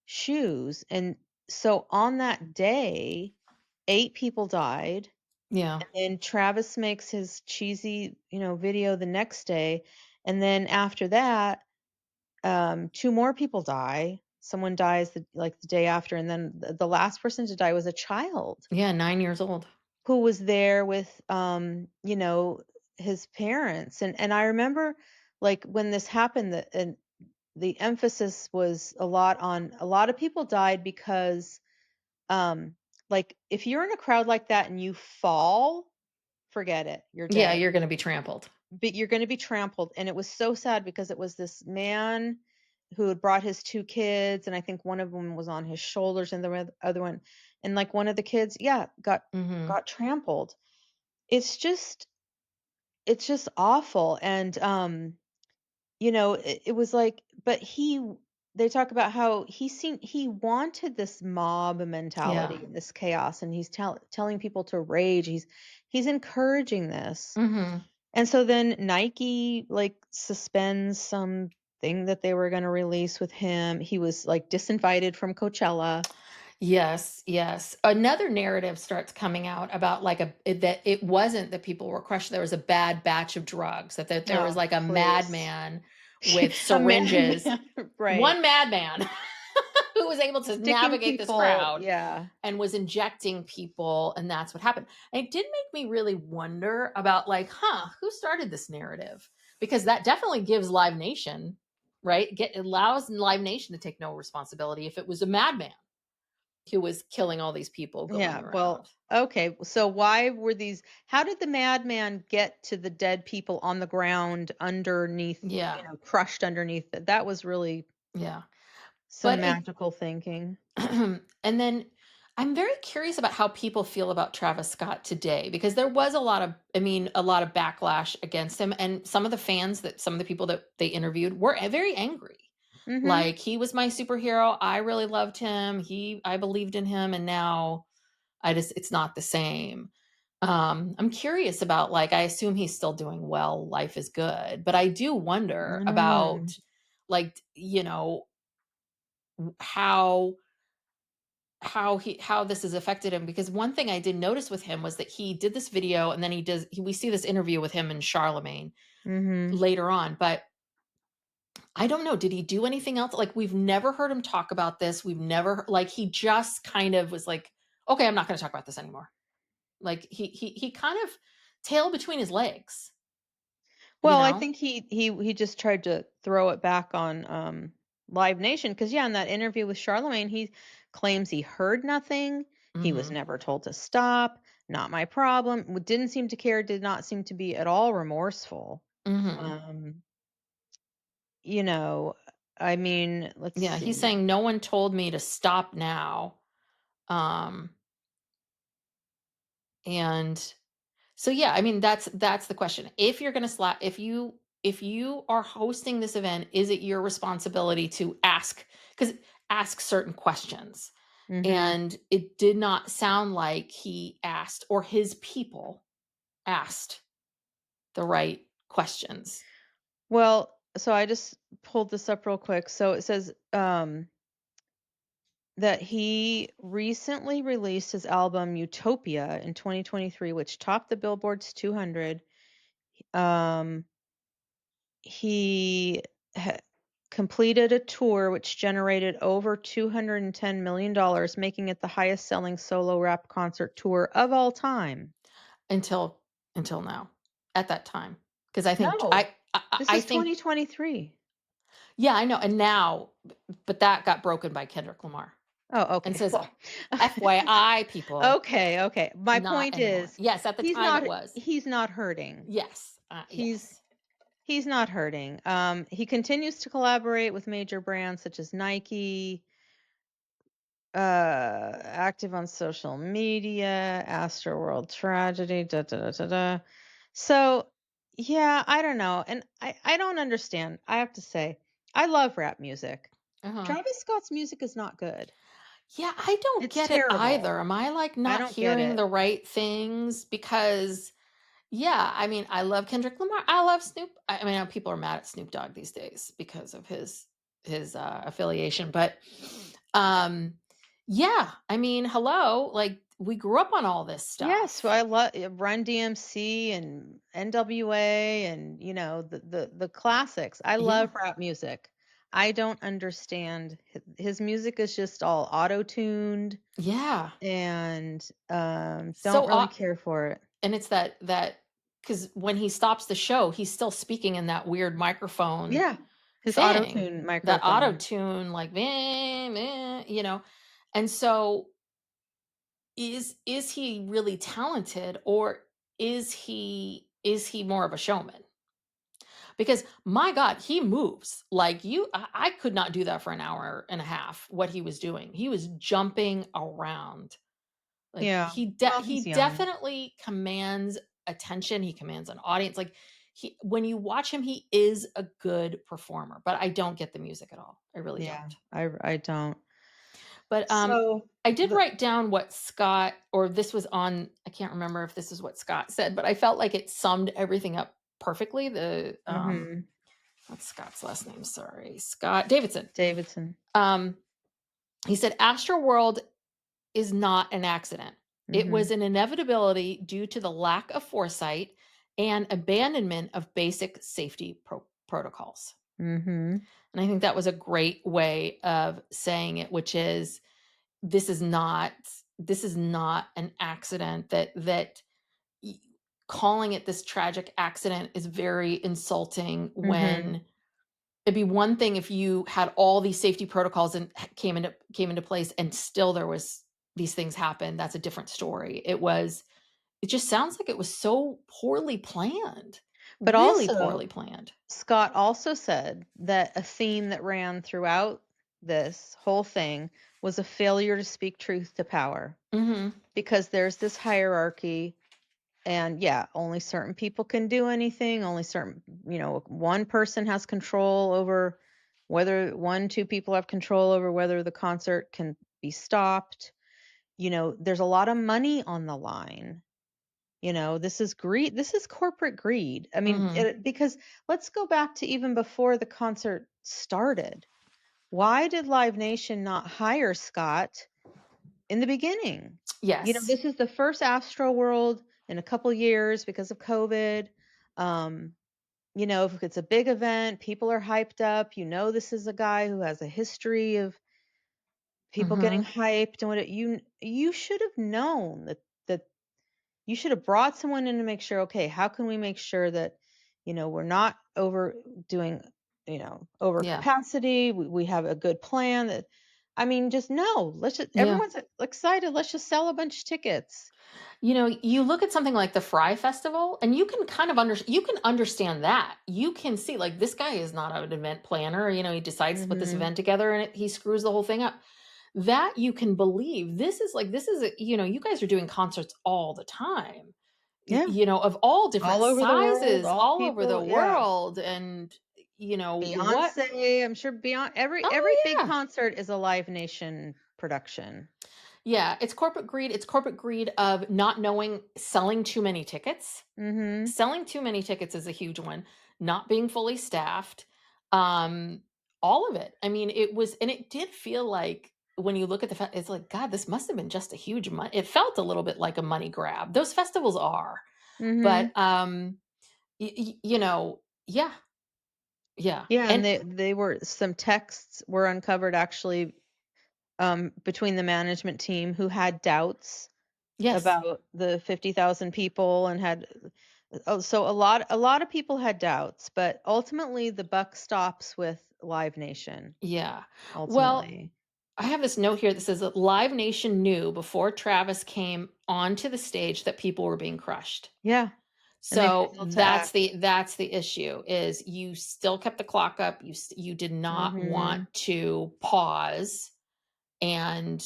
Speaker 1: shoes. And so on that day, 8 people died.
Speaker 2: Yeah.
Speaker 1: And then Travis makes his cheesy, video the next day. And then after that, 2 more people die. someone dies the day after, and then the last person to die was a child
Speaker 2: Yeah, 9 years old.
Speaker 1: who was there with, his parents, and I remember, like, when this happened, the emphasis was a lot of people died because, um, like, if you're in a crowd like that and you fall, forget it, you're
Speaker 2: Yeah,
Speaker 1: dead.
Speaker 2: you're gonna be trampled.
Speaker 1: But you're gonna be trampled, and it was so sad because it was this man who had brought his 2 kids, and I think one of them was on his shoulders and the other one, and, like, one of the kids, yeah,
Speaker 2: Mhm.
Speaker 1: got trampled. It's just it's just awful, and, it was like, but they talk about how he wanted this mob
Speaker 2: Yeah.
Speaker 1: mentality and this chaos, and he's telling people to rage. He's encouraging this.
Speaker 2: Mhm.
Speaker 1: And so then Nike, like, suspends something that they were gonna release with him. He was, like, disinvited from Coachella.
Speaker 2: Yes, yes. Another narrative starts coming out about that it wasn't that people were crushed, there was a bad batch of drugs, that there was
Speaker 1: Oh,
Speaker 2: like a
Speaker 1: please.
Speaker 2: madman with
Speaker 1: A
Speaker 2: syringes.
Speaker 1: madman, right.
Speaker 2: One madman who was able to
Speaker 1: Sticking
Speaker 2: navigate this
Speaker 1: people,
Speaker 2: crowd
Speaker 1: yeah.
Speaker 2: and was injecting people, and that's what happened. And it did make me really wonder about, like, who started this narrative? Because that definitely gives Live Nation, right? It allows Live Nation to take no responsibility if it was a madman who was killing all these people going
Speaker 1: Yeah,
Speaker 2: around.
Speaker 1: well, okay, so why were these how did the madman get to the dead people on the ground underneath,
Speaker 2: Yeah,
Speaker 1: crushed underneath it? That was really
Speaker 2: yeah.
Speaker 1: some
Speaker 2: But
Speaker 1: magical thinking.
Speaker 2: and then I'm very curious about how people feel about Travis Scott today, because there was a lot of backlash against him, and some of the people that they interviewed were very angry.
Speaker 1: Mhm.
Speaker 2: Like, he was my superhero. I really loved him. I believed in him, and now it's not the same. I'm curious about, like, I assume he's still doing well. Life is good, but I do wonder
Speaker 1: I don't know.
Speaker 2: about, like, how how this has affected him, because one thing I did notice with him was that he did this video, and then we see this interview with him and Charlemagne
Speaker 1: Mhm.
Speaker 2: later on, but I don't know, did he do anything else? Like, we've never heard him talk about this. We've never, like, he just kind of was like, okay, I'm not going to talk about this anymore. Like, he kind of tail between his legs, you
Speaker 1: Well, I
Speaker 2: know?
Speaker 1: think he just tried to throw it back on, Live Nation because, yeah, in that interview with Charlemagne, he claims he heard nothing, he was
Speaker 2: Mhm.
Speaker 1: never told to stop, not my problem, didn't seem to care, did not seem to be at all remorseful.
Speaker 2: Mhm.
Speaker 1: Um, you know, I mean, let's
Speaker 2: Yeah, he's
Speaker 1: see.
Speaker 2: saying no one told me to stop now. Um and So yeah, I mean, that's the question. If you're going to slap if you are hosting this event, is it your responsibility to ask certain questions?
Speaker 1: Mhm.
Speaker 2: And it did not sound like he asked, or his people asked, the right questions.
Speaker 1: Well, so I just pulled this up real quick. So it says, that he recently released his album Utopia in 2023, which topped the Billboard's 200. Um, he ha- completed a tour which generated over $210 million, making it the highest selling solo rap concert tour of all time.
Speaker 2: until now, at that time, because I think
Speaker 1: No, this
Speaker 2: I
Speaker 1: is
Speaker 2: think
Speaker 1: 2023.
Speaker 2: yeah, I know. And now, but that got broken by Kendrick Lamar,
Speaker 1: Oh,
Speaker 2: and
Speaker 1: okay.
Speaker 2: says,
Speaker 1: Well,
Speaker 2: FYI, people.
Speaker 1: okay, okay. My
Speaker 2: Not
Speaker 1: point
Speaker 2: anymore.
Speaker 1: is,
Speaker 2: Yes, at the time it was.
Speaker 1: he's not hurting.
Speaker 2: Yes,
Speaker 1: He's
Speaker 2: yes.
Speaker 1: He's not hurting. He continues to collaborate with major brands such as Nike, active on social media, Astroworld tragedy, da da da da da. So, yeah, I don't know. And I don't understand. I have to say, I love rap music.
Speaker 2: Uh-huh.
Speaker 1: Travis Scott's music is not good.
Speaker 2: Yeah, I don't
Speaker 1: It's
Speaker 2: get it
Speaker 1: terrible.
Speaker 2: either. Am I, like,
Speaker 1: I
Speaker 2: not
Speaker 1: don't get
Speaker 2: hearing
Speaker 1: it.
Speaker 2: the right things? Because, yeah, I mean, I love Kendrick Lamar. I love Snoop. I mean, people are mad at Snoop Dogg these days because of his affiliation, but um yeah, I mean, hello, like, we grew up on all this
Speaker 1: Yes, well,
Speaker 2: stuff.
Speaker 1: I love Run DMC and NWA and the classics. I
Speaker 2: Yeah.
Speaker 1: love rap music. I don't understand. His music is just all auto-tuned,
Speaker 2: Yeah.
Speaker 1: and, don't
Speaker 2: So,
Speaker 1: really care for it.
Speaker 2: and it's that because when he stops the show, he's still speaking in that weird microphone
Speaker 1: Yeah, his
Speaker 2: thing,
Speaker 1: auto-tune
Speaker 2: that auto
Speaker 1: microphone.
Speaker 2: tune, like, meh, meh, and so is he really talented, or is he more of a showman? Because my God, he moves like I could not do that for an hour and a half. What he was doing, he was jumping around. Like
Speaker 1: Yeah. Well, he's
Speaker 2: he
Speaker 1: young.
Speaker 2: definitely commands attention. He commands an audience. Like when you watch him, he is a good performer. But I don't get the music at all. I really
Speaker 1: Yeah,
Speaker 2: don't.
Speaker 1: I don't.
Speaker 2: But
Speaker 1: So,
Speaker 2: I did
Speaker 1: the
Speaker 2: write down what Scott, or this was on. I can't remember if this is what Scott said, but I felt like it summed everything up perfectly. The
Speaker 1: Mhm.
Speaker 2: What's Scott's last name? Sorry, Scott Davidson.
Speaker 1: Davidson.
Speaker 2: Um, he said Astroworld is not an accident. It was
Speaker 1: Mhm.
Speaker 2: an inevitability due to the lack of foresight and abandonment of basic safety protocols.
Speaker 1: Mhm.
Speaker 2: And I think that was a great way of saying it, which is this is not this is not an accident. Y- Calling it this tragic accident is very insulting.
Speaker 1: Mhm.
Speaker 2: When it'd be one thing if you had all these safety protocols and came into place and still there was these things happen. That's a different story. It just sounds like it was so poorly planned.
Speaker 1: But
Speaker 2: Really
Speaker 1: also,
Speaker 2: poorly planned.
Speaker 1: Scott also said that a theme that ran throughout this whole thing was a failure to speak truth to power,
Speaker 2: Mhm.
Speaker 1: because there's this hierarchy. And yeah, only certain people can do anything. Only certain, one person has control over whether one, two people have control over whether the concert can be stopped. There's a lot of money on the line. This is greed. This is corporate greed. I mean,
Speaker 2: Mhm.
Speaker 1: because let's go back to even before the concert started. Why did Live Nation not hire Scott in the beginning?
Speaker 2: Yes.
Speaker 1: This is the first Astroworld in a couple years because of COVID. Um, if it's a big event, people are hyped up. This is a guy who has a history of people getting
Speaker 2: Mhm.
Speaker 1: hyped and you should have known that you should have brought someone in to make sure, okay, how can we make sure that, we're not overdoing, over
Speaker 2: Yeah.
Speaker 1: capacity. We have a good plan that, I mean, just no, let's just,
Speaker 2: Yeah.
Speaker 1: everyone's excited. Let's just sell a bunch of tickets.
Speaker 2: You look at something like the Fry Festival, and you can kind of you can understand that. You can see, like, this guy is not an event planner. He decides to put this
Speaker 1: Mhm.
Speaker 2: event together, and he screws the whole thing up. That you can believe. This is you guys are doing concerts all the time.
Speaker 1: Yeah.
Speaker 2: Of all different
Speaker 1: All over the world,
Speaker 2: sizes,
Speaker 1: all
Speaker 2: all over the
Speaker 1: people, yeah.
Speaker 2: world, and what?
Speaker 1: Beyoncé, I'm sure every
Speaker 2: Oh
Speaker 1: big
Speaker 2: yeah.
Speaker 1: concert is a Live Nation production.
Speaker 2: Yeah, it's corporate greed. It's corporate greed of not knowing, selling too many tickets.
Speaker 1: Mhm.
Speaker 2: Selling too many tickets is a huge one. Not being fully staffed. Um, all of it. I mean, it did feel like when you look at the fact, it's like, God, this must have been just a huge money. It felt a little bit like a money grab. Those festivals are, but
Speaker 1: Mhm.
Speaker 2: yeah, yeah,
Speaker 1: Yeah, and
Speaker 2: and
Speaker 1: they were some texts were uncovered actually, between the management team who had doubts
Speaker 2: yes,
Speaker 1: about the 50,000 people and had oh, so a lot of people had doubts, but ultimately the buck stops with Live Nation,
Speaker 2: yeah. Well,
Speaker 1: ultimately.
Speaker 2: I have this note here that says that Live Nation knew before Travis came onto the stage that people were being crushed.
Speaker 1: Yeah, and they
Speaker 2: So
Speaker 1: failed to
Speaker 2: that's
Speaker 1: act.
Speaker 2: the issue, is you still kept the clock up. You did not want
Speaker 1: Mhm.
Speaker 2: to pause and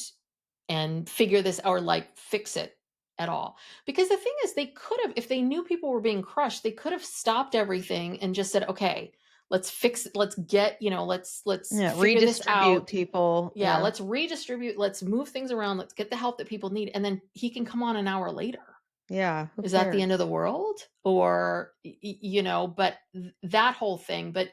Speaker 2: figure this, or like fix it at all. Because the thing is, they could have, if they knew people were being crushed, they could have stopped everything and just said, okay, let's get, let's
Speaker 1: Yeah,
Speaker 2: figure this
Speaker 1: redistribute
Speaker 2: out.
Speaker 1: people,
Speaker 2: Yeah,
Speaker 1: yeah.
Speaker 2: let's redistribute, let's move things around, let's get the help that people need, and then he can come on an hour later.
Speaker 1: Yeah, who
Speaker 2: Is that the end of the
Speaker 1: cares?
Speaker 2: world? Or but that whole thing, but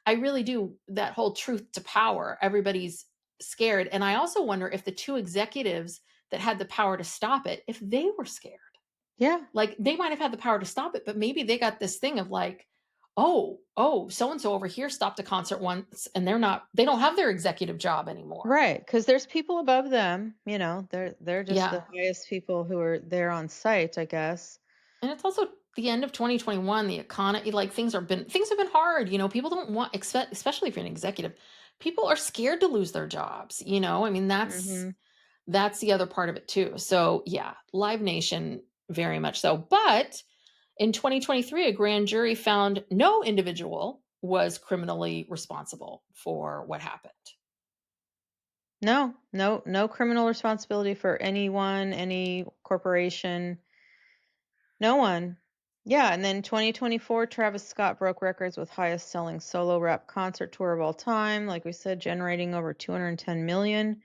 Speaker 2: I really do, that whole truth to power, everybody's scared. And I also wonder if the two executives that had the power to stop it, if they were scared.
Speaker 1: Yeah.
Speaker 2: Like, they might have had the power to stop it, but maybe they got this thing of like, oh, so and so over here stopped a concert once and they don't have their executive job anymore.
Speaker 1: Right, because there's people above them, they're just the
Speaker 2: Yeah.
Speaker 1: highest people who are there on site, I guess.
Speaker 2: And it's also the end of 2021, the economy, like things have been hard. People don't want, especially if you're an executive, people are scared to lose their jobs. I mean,
Speaker 1: Mhm.
Speaker 2: that's the other part of it too. So yeah, Live Nation, very much so. But in 2023, a grand jury found no individual was criminally responsible for what happened.
Speaker 1: No, no, no criminal responsibility for anyone, any corporation, no one. Yeah, and then 2024, Travis Scott broke records with highest selling solo rap concert tour of all time, like we said, generating over 210 million,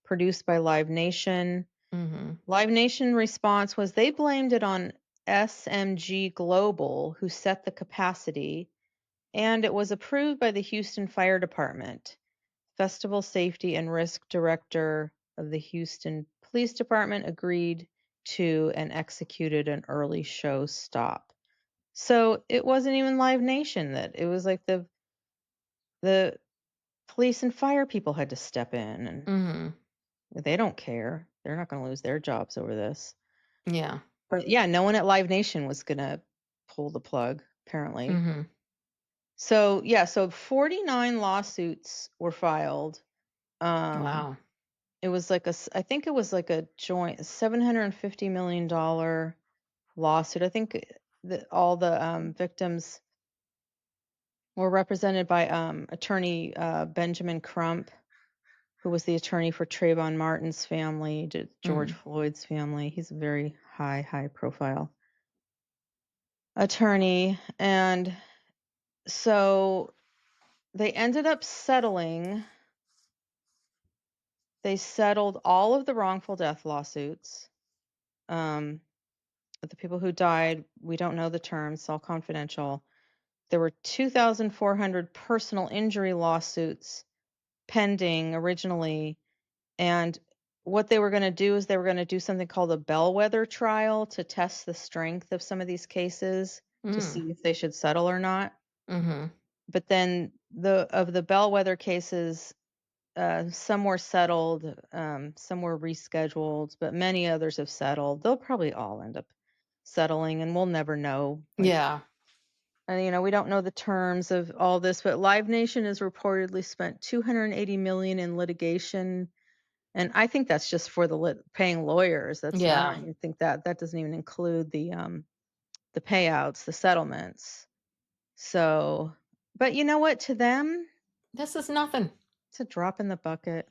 Speaker 1: produced by Live Nation.
Speaker 2: Hmm.
Speaker 1: Live Nation response was they blamed it on SMG Global, who set the capacity, and it was approved by the Houston Fire Department. Festival Safety and Risk Director of the Houston Police Department agreed to and executed an early show stop. So it wasn't even Live Nation that it was like the police and fire people had to step in and
Speaker 2: Hmm.
Speaker 1: they don't care. They're not going to lose their jobs over this.
Speaker 2: Yeah.
Speaker 1: But yeah, no one at Live Nation was going to pull the plug apparently.
Speaker 2: Hmm.
Speaker 1: So yeah, so 49 lawsuits were filed. Um
Speaker 2: Wow.
Speaker 1: It was like I think it was like a joint $750 million lawsuit. I think that all the victims were represented by attorney Benjamin Crump, who was the attorney for Trayvon Martin's family, George
Speaker 2: Mm.
Speaker 1: Floyd's family. He's a very high profile attorney. And so they ended up settling. They settled all of the wrongful death lawsuits. Um, But the people who died, we don't know the terms, it's all confidential. There were 2,400 personal injury lawsuits pending originally. And what they were going to do is they were going to do something called a bellwether trial to test the strength of some of these cases to
Speaker 2: Mm.
Speaker 1: see if they should settle or not.
Speaker 2: Hmm.
Speaker 1: But then the bellwether cases, some were settled, some were rescheduled, but many others have settled. They'll probably all end up settling, and we'll never know. Like,
Speaker 2: Yeah.
Speaker 1: and we don't know the terms of all this, but Live Nation has reportedly spent 280 million in litigation, and I think that's just for the paying lawyers. That's I
Speaker 2: Yeah.
Speaker 1: don't even think that doesn't even include the payouts, the settlements. So, but you know what? To them,
Speaker 2: This is nothing.
Speaker 1: it's a drop in the bucket.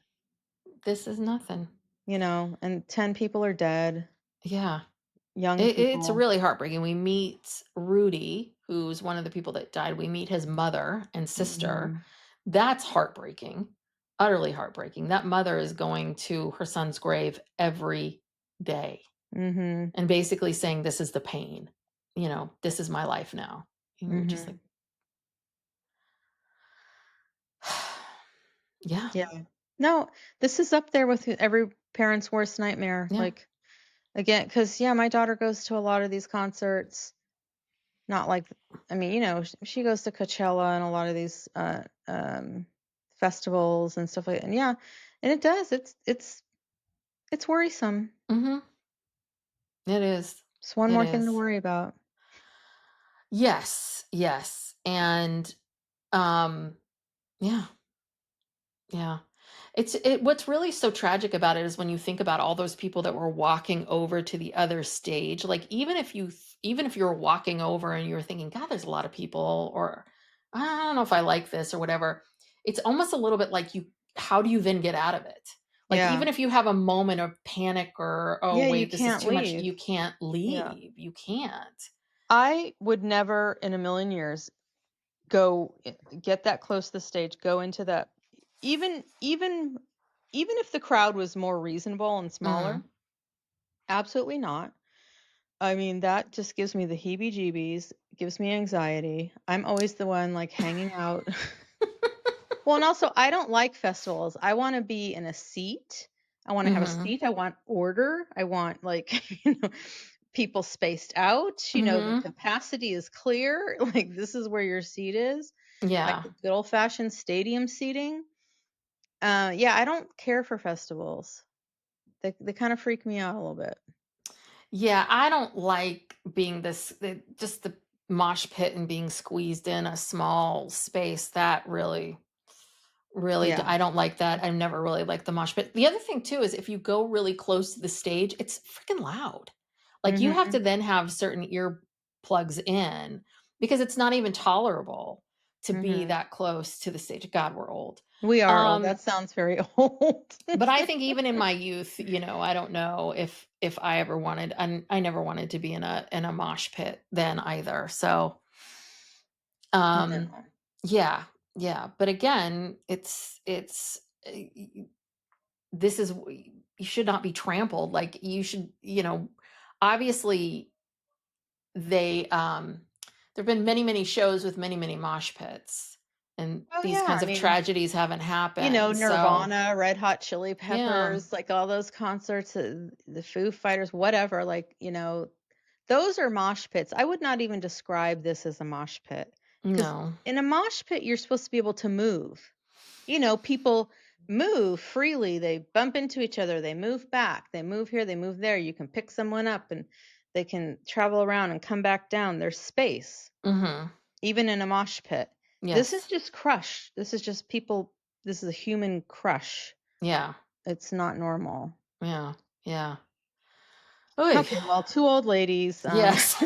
Speaker 2: This is nothing.
Speaker 1: And 10 people are dead,
Speaker 2: Yeah.
Speaker 1: young
Speaker 2: It's
Speaker 1: people.
Speaker 2: really heartbreaking. We meet Rudy, who's one of the people that died. We meet his mother and sister.
Speaker 1: Mhm.
Speaker 2: That's heartbreaking, utterly heartbreaking. That mother is going to her son's grave every day
Speaker 1: Mhm.
Speaker 2: and basically saying, "This is the pain. This is my life now." And you're just like,
Speaker 1: Mhm.
Speaker 2: yeah,
Speaker 1: Yeah. No, this is up there with every parent's worst nightmare.
Speaker 2: yeah.
Speaker 1: Like, again, cuz yeah, my daughter goes to a lot of these concerts. Not like, I mean, she goes to Coachella and a lot of these festivals and stuff like that. And yeah, and it does. It's worrisome.
Speaker 2: Mhm. It is.
Speaker 1: It's one
Speaker 2: It
Speaker 1: more thing to
Speaker 2: is.
Speaker 1: worry about.
Speaker 2: Yes, yes. And um yeah, yeah. What's really so tragic about it is when you think about all those people that were walking over to the other stage. Like even if you're walking over and you're thinking, God, there's a lot of people, or I don't know if I like this or whatever. It's almost a little bit like how do you then get out of it? Like
Speaker 1: Yeah.
Speaker 2: even if you have a moment of panic or, oh
Speaker 1: Yeah, you
Speaker 2: wait, this is
Speaker 1: can't
Speaker 2: too much,
Speaker 1: leave.
Speaker 2: you can't
Speaker 1: Yeah.
Speaker 2: leave. You can't.
Speaker 1: I would never in a million years go get that close to the stage, go into that, even even even if the crowd was more reasonable and smaller,
Speaker 2: Mhm.
Speaker 1: absolutely not. I mean, that just gives me the heebie-jeebies, gives me anxiety. I'm always the one like hanging out. Well, and also I don't like festivals. I want to be in a seat. I want to have a
Speaker 2: Mhm.
Speaker 1: seat. I want order. I want like, people spaced out, the
Speaker 2: Mhm.
Speaker 1: capacity is clear, like, this is where your seat is, like
Speaker 2: Yeah.
Speaker 1: the good old-fashioned stadium seating. Yeah, I don't care for festivals. They kinda freak me out a little bit.
Speaker 2: Yeah, I don't like being just the mosh pit and being squeezed in a small space. That really,
Speaker 1: Yeah.
Speaker 2: I don't like that. I've never really liked the mosh pit. The other thing too is if you go really close to the stage, it's freaking loud. Like you have to
Speaker 1: Mhm,
Speaker 2: then have certain ear plugs in because it's not even tolerable to be
Speaker 1: mhm.
Speaker 2: that close to the stage. God, we're old.
Speaker 1: We are old,
Speaker 2: Um,
Speaker 1: that sounds very old.
Speaker 2: but I think even in my youth, I don't know if I ever wanted, and I never wanted to be in a mosh pit then either. So, um,
Speaker 1: No.
Speaker 2: yeah, yeah. But again, this is you should not be trampled. Like you should, obviously they there've been many shows with many mosh pits, and
Speaker 1: Oh,
Speaker 2: these
Speaker 1: yeah,
Speaker 2: kinds
Speaker 1: I
Speaker 2: of
Speaker 1: mean,
Speaker 2: tragedies haven't happened. So,
Speaker 1: Nirvana, Red Hot Chili
Speaker 2: yeah,
Speaker 1: Peppers, like, all those concerts, the Foo Fighters, whatever, like, those are mosh pits. I would not even describe this as a mosh pit, because
Speaker 2: no.
Speaker 1: in a mosh pit, you're supposed to be able to move. People move freely, they bump into each other, they move back, they move here, they move there, you can pick someone up, and they can travel around and come back down. There's space,
Speaker 2: Mhm.
Speaker 1: even in a mosh pit. This is
Speaker 2: Yes.
Speaker 1: just crush. This is just people, this is a human crush.
Speaker 2: Yeah.
Speaker 1: It's not normal.
Speaker 2: Yeah. Yeah. Oy.
Speaker 1: Okay, well, 2 old ladies,
Speaker 2: Yes.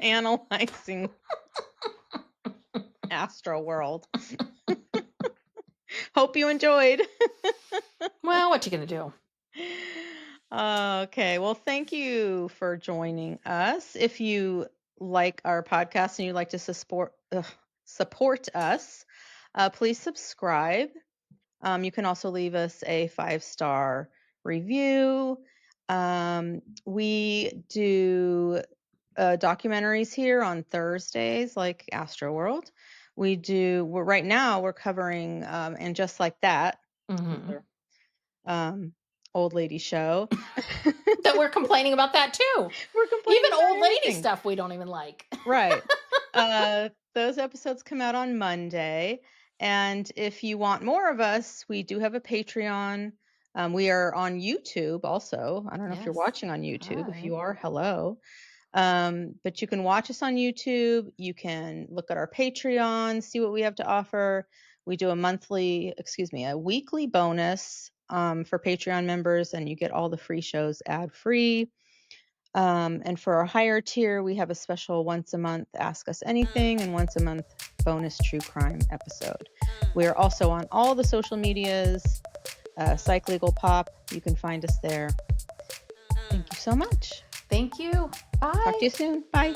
Speaker 1: analyzing Astroworld. Hope you enjoyed.
Speaker 2: Well, what you gonna do?
Speaker 1: Okay, well, thank you for joining us. If you like our podcast and you'd like to support us, please subscribe. You can also leave us a 5-star review. We do documentaries here on Thursdays, like Astroworld. Right now we're covering and just like that,
Speaker 2: Mhm.
Speaker 1: another old lady show.
Speaker 2: That we're complaining about that too.
Speaker 1: We're complaining
Speaker 2: Even
Speaker 1: about
Speaker 2: old lady
Speaker 1: everything.
Speaker 2: stuff we don't even like.
Speaker 1: Right. Those episodes come out on Monday. And if you want more of us, we do have a Patreon. We are on YouTube also. I don't know if you're
Speaker 2: Yes.
Speaker 1: watching on YouTube. If
Speaker 2: Hi.
Speaker 1: you are, hello. But you can watch us on YouTube. You can look at our Patreon, see what we have to offer. We do a weekly bonus for Patreon members, and you get all the free shows ad free. And for our higher tier, we have a special once a month Ask Us Anything and once a month bonus true crime episode. We are also on all the social medias, Psych Legal Pop. You can find us there. Thank you so much.
Speaker 2: Thank you.
Speaker 1: Talk to
Speaker 2: Bye.
Speaker 1: you soon. Bye.